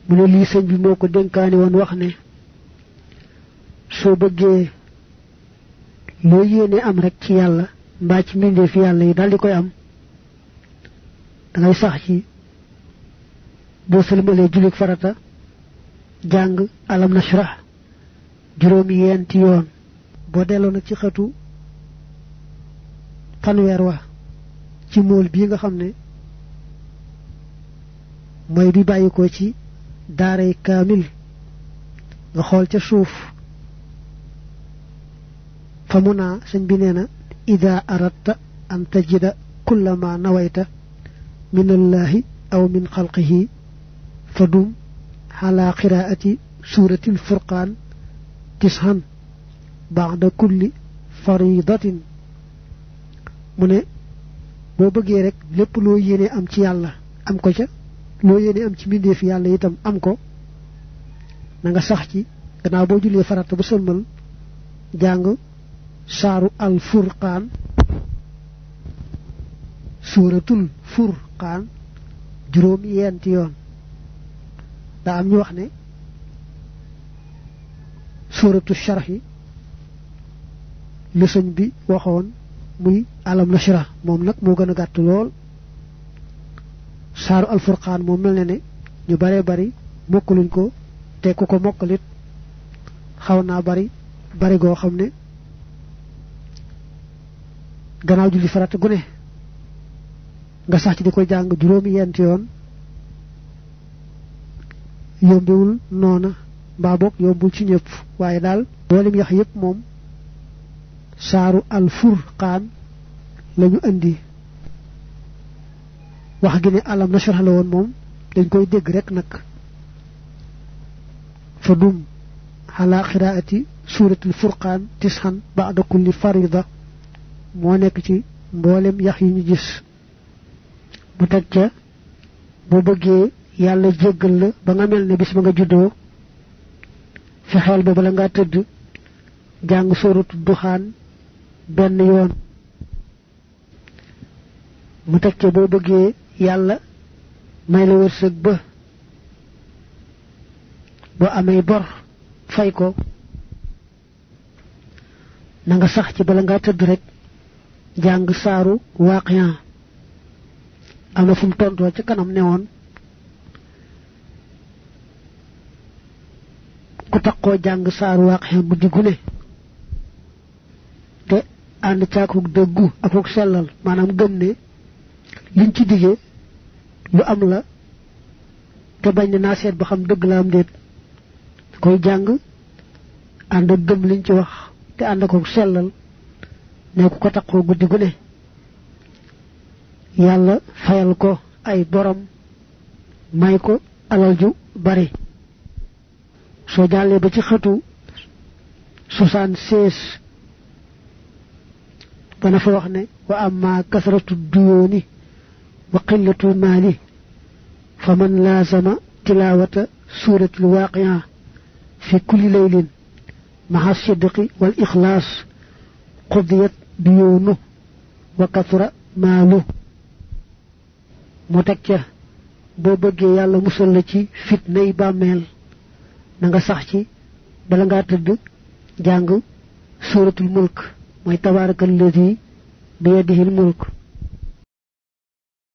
mu ne lii sëñ bi moo ko dénkaani woon wax ne soo bëggee loo yéene am rek ci yàlla mbaa ci mbindeef yàlla yi daldi koy am dangay sax ci boo sëlmalee jullit farata jàng alam nashrah juróomi yenti yoon boo delloo nag ci xëtu fanweer wa ci mool bii nga xam ne mooy bi bàyyi ko ci daaray kaamil nga xool ca suuf fa mu naa sëñ bi nee na ida aradta an tajida kulla ma nawayta min allahi aw min xalqihi fa dum ala qiraati surati alfurqaan tishan ba'da kulli faridatin mu ne boo bëggee rek lépp loo yéene am ci yàlla am ko ca loo yéene am ci mbindeef yàlla itam am ko na nga sax ci gannaaw boo jullee farata ba sëlmal jàng saaru al furqaan suuratul furqaan juróom yenti yoon daa am ñu wax ne suuratu sharhi lu sëñ bi waxoon muy alam nashrah moom nag moo gën a gàtt lool saaru al furqaan moom mel ne ne ñu baree bari mokkaluñ ko te ku ko mokkalit xaw naa bari goo xam ne gannaaw julli farata gu ne nga sax ci di ko jàng juróomi yent yoon yombiwul noona mbaa boog yombul ci ñëpp waaye daal boolim yax yépp moom saaru al furqaan lañu indi wax gi ne alam nashrah la woon moom dañ koy dégg rek nag fa dum ala qiraati suuratul furqaan tishan ba'da kulli farida moo nekk ci mboolem yax yi ñu gis bu teg ca boo bëggee yàlla jéggal la ba nga mel ne bis ba nga juddoo fexeel ba bala ngaa tëdd jàng suuratu duxaan benn yoon mu teg ca boo bëggee yàlla may la wërsëg ba boo amee bor fay ko na nga sax ci bala ngaa tëdd rek jàng saaru waaqiya am na fu mu tontoo ca kanam ne woon ku takkoo jàng saaru waaqiya guddi gu ne te ànd caakuk dëggu akuk sellal maanaam gëm ne liñ ci digee lu am la te bañ ne naa seet ba xam dëgg la am déet koy jàng ànd ak gëm liñ ci wax te ànd akuk sellal ne ku ko takkoo guddi gu ne yàlla fayal ko ay borom may ko alal ju bari soo jàllee ba ci xëtu 76 dana fa wax ne wa amma kasratu duyooni wa qillatu maali fa man laazama tilaawata suuratul waaqiya fi kulli laylin maha sidqi wal ixlaas qudiyat duyoonu wa kasra maalu mu teg ca boo bëggee yàlla musal la ci fitnay bàmmeel na nga sax ci bala ngaa tëdd jàng suuratul mulk mooy tabaarakal lazi bi yadihil mulk